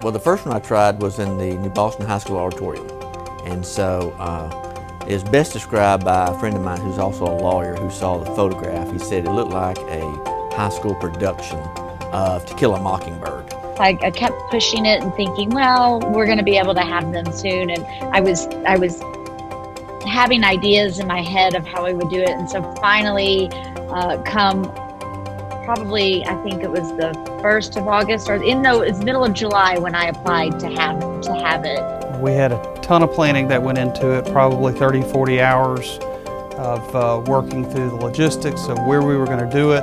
Well, the first one I tried was in the New Boston High School auditorium. And so it's best described by a friend of mine who's also a lawyer who saw the photograph. He said it looked like a high school production of To Kill a Mockingbird. I kept pushing it and thinking, well, we're going to be able to have them soon. And I was having ideas in my head of how we would do it. And so finally, come probably, I think it was the 1st of August, or it was middle of July when I applied to have it. We had a ton of planning that went into it, probably 30, 40 hours of working through the logistics of where we were going to do it,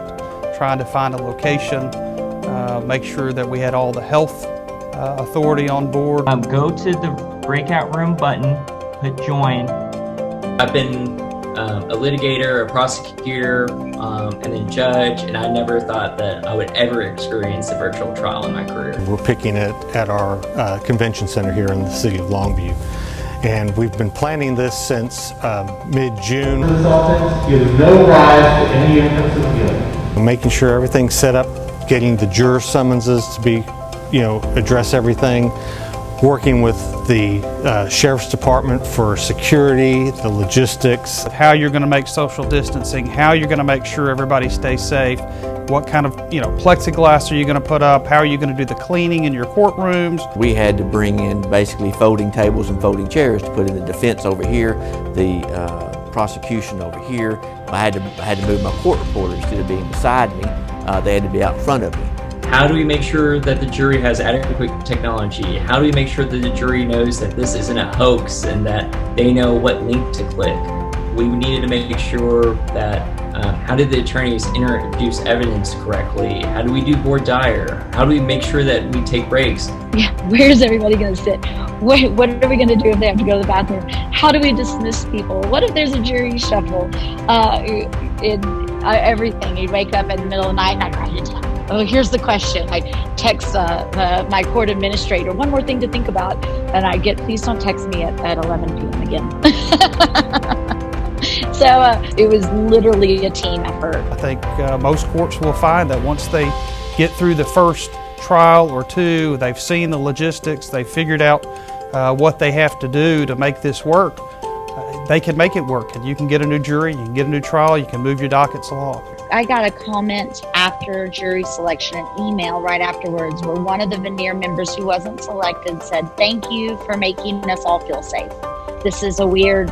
trying to find a location, make sure that we had all the health authority on board. Go to the breakout room button, hit join. I've been a litigator, a prosecutor, and then judge, and I never thought that I would ever experience a virtual trial in my career. We're picking it at our convention center here in the city of Longview, and we've been planning this since mid-June. Consultants give no rise to any inference of guilt. Making sure everything's set up, getting the juror summonses to be, address everything, working with the Sheriff's Department for security, the logistics. How you're going to make social distancing, how you're going to make sure everybody stays safe, what kind of plexiglass are you going to put up, how are you going to do the cleaning in your courtrooms. We had to bring in basically folding tables and folding chairs to put in the defense over here, the prosecution over here. I had to move my court reporters instead of being beside me. They had to be out in front of me. How do we make sure that the jury has adequate technology? How do we make sure that the jury knows that this isn't a hoax and that they know what link to click? We needed to make sure that how did the attorneys introduce evidence correctly? How do we do voir dire? How do we make sure that we take breaks? Yeah, where's everybody going to sit? What are we going to do if they have to go to the bathroom? How do we dismiss people? What if there's a jury shuffle? Everything. You'd wake up in the middle of the night and I'd write it down. Oh, here's the question. I text my court administrator, one more thing to think about, and I get, please don't text me at 11 p.m. again. So it was literally a team effort. I think most courts will find that once they get through the first trial or two, they've seen the logistics, they've figured out what they have to do to make this work, they can make it work. And you can get a new jury, you can get a new trial, you can move your dockets along. I got a comment after jury selection, an email right afterwards, where one of the veneer members who wasn't selected said, "Thank you for making us all feel safe. This is a weird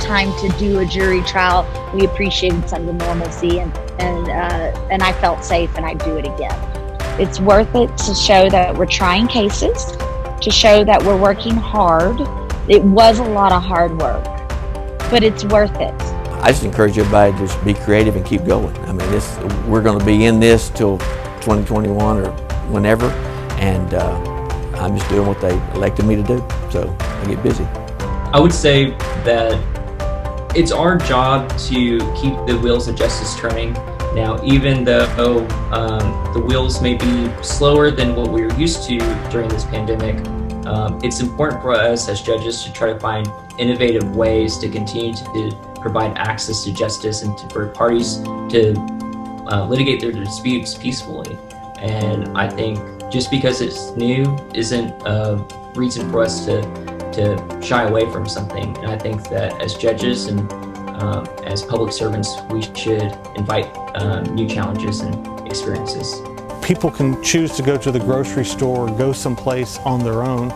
time to do a jury trial. We appreciated some of the normalcy, and I felt safe, and I'd do it again." It's worth it to show that we're trying cases, to show that we're working hard. It was a lot of hard work, but it's worth it. I just encourage everybody to just be creative and keep going. I mean, we're going to be in this till 2021 or whenever, and I'm just doing what they elected me to do, so I get busy. I would say that it's our job to keep the wheels of justice turning. Now, even though the wheels may be slower than what we were used to during this pandemic, it's important for us as judges to try to find innovative ways to continue to provide access to justice and for parties to litigate their disputes peacefully. And I think just because it's new isn't a reason for us to shy away from something. And I think that as judges and as public servants, we should invite new challenges and experiences. People can choose to go to the grocery store or go someplace on their own.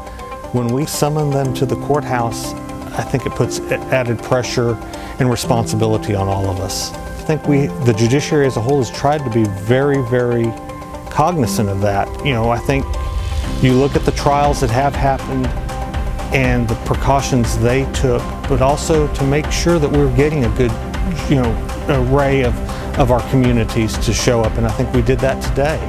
When we summon them to the courthouse, I think it puts added pressure and responsibility on all of us. I think the judiciary as a whole has tried to be very, very cognizant of that. I think you look at the trials that have happened and the precautions they took, but also to make sure that we're getting a good, array of our communities to show up, and I think we did that today.